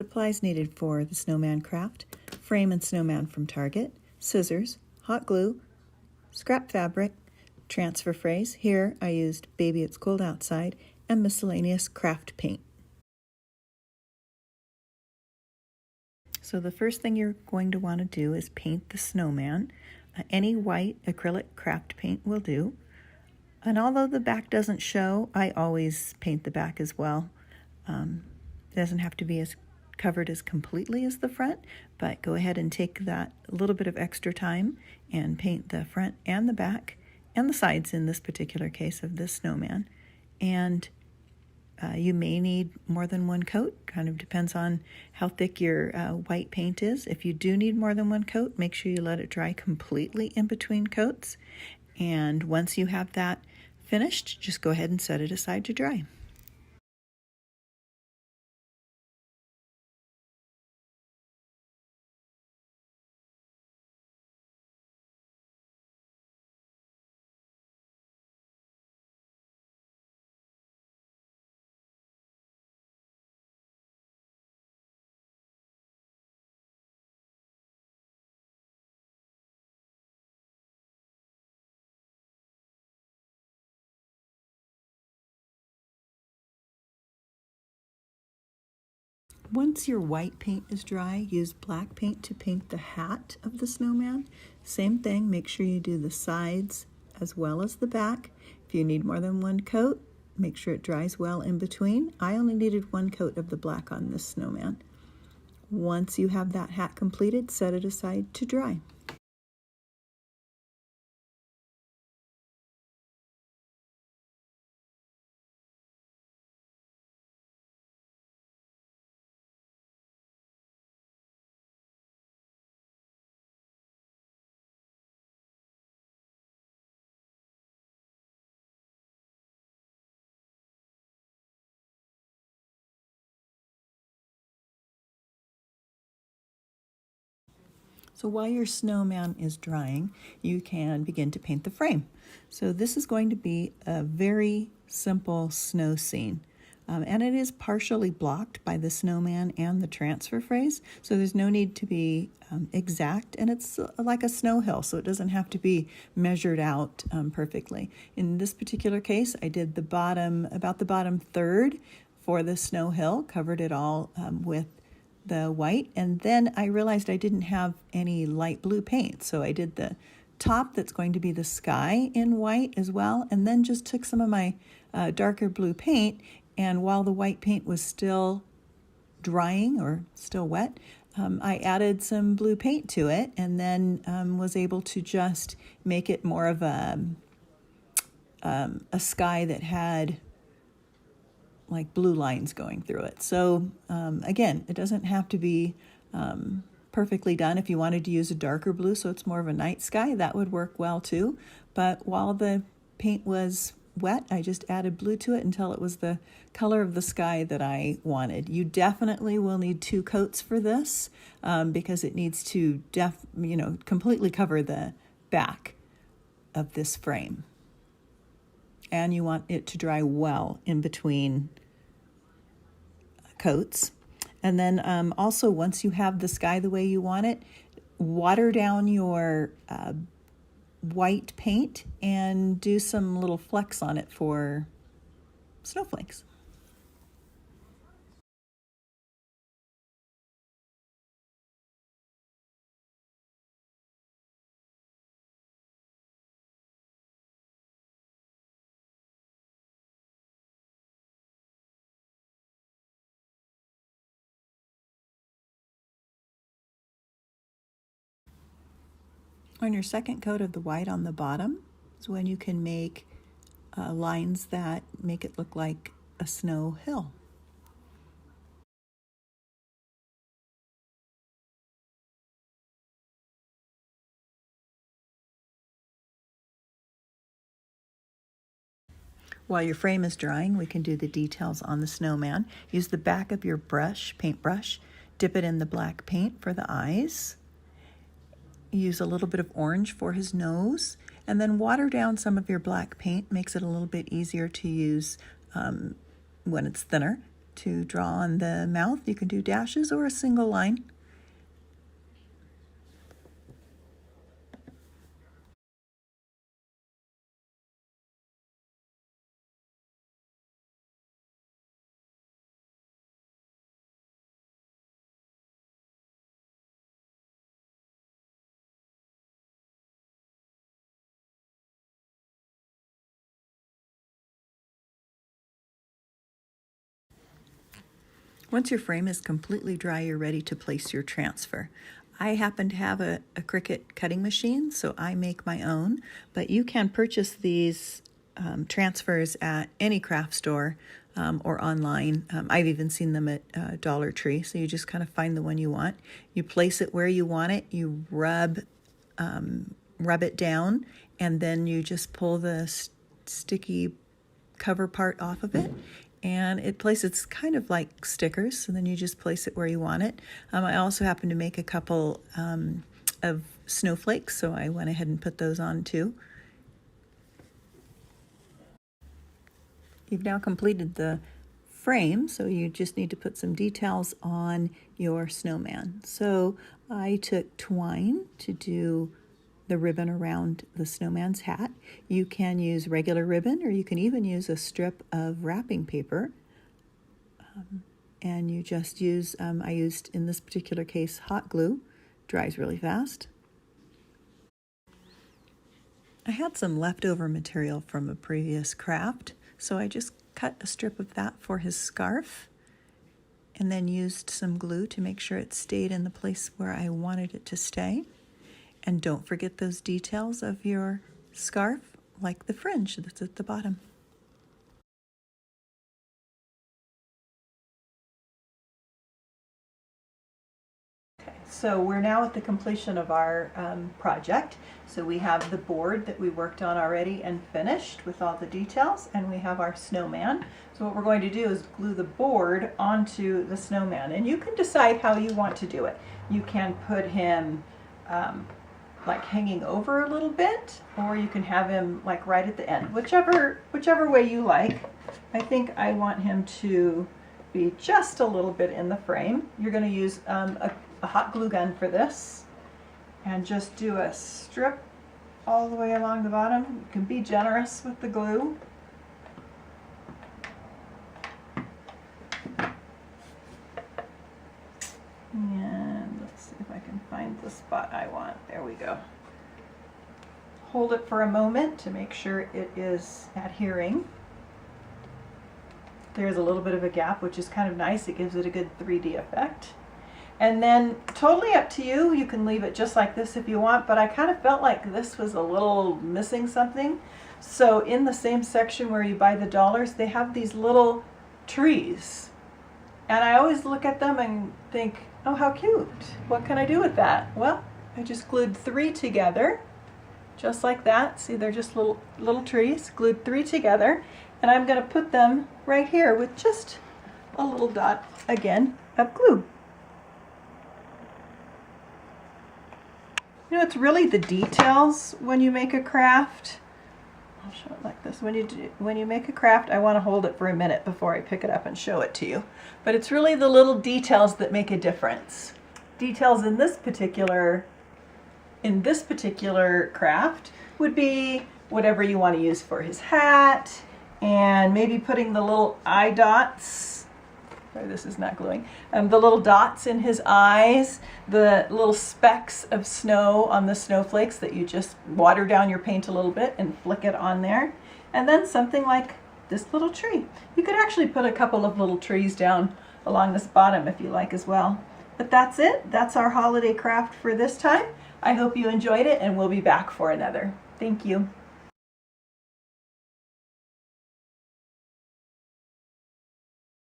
supplies needed for the snowman craft: frame and snowman from Target, scissors, hot glue, scrap fabric, transfer phrase. Here I used Baby It's Cold Outside, and miscellaneous craft paint. So the first thing you're going to want to do is paint the snowman. Any white acrylic craft paint will do. And although the back doesn't show, I always paint the back as well. It doesn't have to be as covered as completely as the front, but go ahead and take that little bit of extra time and paint the front and the back and the sides in this particular case of this snowman. And you may need more than one coat. Kind of depends on how thick your white paint is. If you do need more than one coat, make sure you let it dry completely in between coats. And once you have that finished, just go ahead and set it aside to dry. Once your white paint is dry, use black paint to paint the hat of the snowman. Same thing, make sure you do the sides as well as the back. If you need more than one coat, make sure it dries well in between. I only needed one coat of the black on this snowman. Once you have that hat completed, set it aside to dry. So while your snowman is drying, you can begin to paint the frame. So this is going to be a very simple snow scene. And it is partially blocked by the snowman and the transfer phrase, so there's no need to be exact, and it's like a snow hill, so it doesn't have to be measured out perfectly. In this particular case, I did the bottom, about the bottom third for the snow hill, covered it all with the white, and then I realized I didn't have any light blue paint, so I did the top that's going to be the sky in white as well, and then just took some of my darker blue paint, and while the white paint was still drying or still wet, I added some blue paint to it, and then was able to just make it more of a sky that had like blue lines going through it. So again, it doesn't have to be perfectly done. If you wanted to use a darker blue so it's more of a night sky, that would work well too. But while the paint was wet, I just added blue to it until it was the color of the sky that I wanted. You definitely will need 2 coats for this because it needs to completely cover the back of this frame. And you want it to dry well in between coats. And then also, once you have the sky the way you want it, water down your white paint and do some little flecks on it for snowflakes. On your second coat of the white on the bottom is when you can make lines that make it look like a snow hill. While your frame is drying, we can do the details on the snowman. Use the back of your paintbrush, dip it in the black paint for the eyes. Use a little bit of orange for his nose, and then water down some of your black paint. Makes it a little bit easier to use when it's thinner to draw on the mouth, you can do dashes or a single line. Once your frame is completely dry, you're ready to place your transfer. I happen to have a Cricut cutting machine, so I make my own, but you can purchase these transfers at any craft store or online. I've even seen them at Dollar Tree, so you just kind of find the one you want. You place it where you want it, you rub it down, and then you just pull the sticky cover part off of it, and it's kind of like stickers, so then you just place it where you want it. I also happen to make a couple of snowflakes, so I went ahead and put those on too. You've now completed the frame, so you just need to put some details on your snowman. So I took twine to do the ribbon around the snowman's hat. You can use regular ribbon, or you can even use a strip of wrapping paper. And you just use, I used in this particular case hot glue, dries really fast. I had some leftover material from a previous craft, so I just cut a strip of that for his scarf and then used some glue to make sure it stayed in the place where I wanted it to stay. And don't forget those details of your scarf, like the fringe that's at the bottom. Okay, so we're now at the completion of our project. So we have the board that we worked on already and finished with all the details, and we have our snowman. So what we're going to do is glue the board onto the snowman, and you can decide how you want to do it. You can put him like hanging over a little bit, or you can have him like right at the end, whichever way you like. I think I want him to be just a little bit in the frame. You're going to use a hot glue gun for this, and just do a strip all the way along the bottom. You can be generous with the glue. And let's see if I can find the spot I want. There we go. Hold it for a moment to make sure it is adhering. There's a little bit of a gap, which is kind of nice. It gives it a good 3D effect. And then totally up to you. You can leave it just like this if you want, but I kind of felt like this was a little missing something. So in the same section where you buy the dollars, they have these little trees. And I always look at them and think, oh, how cute. What can I do with that? Well, I just glued 3 together, just like that. See, they're just little trees, glued 3 together. And I'm going to put them right here with just a little dot, again, of glue. You know, it's really the details when you make a craft. I'll show it like this. When you make a craft, I want to hold it for a minute before I pick it up and show it to you. But it's really the little details that make a difference. Details in this particular craft would be whatever you want to use for his hat, and maybe putting the little eye dots. Sorry, this is not gluing. The little dots in his eyes, the little specks of snow on the snowflakes that you just water down your paint a little bit and flick it on there. And then something like this little tree. You could actually put a couple of little trees down along this bottom if you like as well. But that's it. That's our holiday craft for this time. I hope you enjoyed it, and we'll be back for another. Thank you.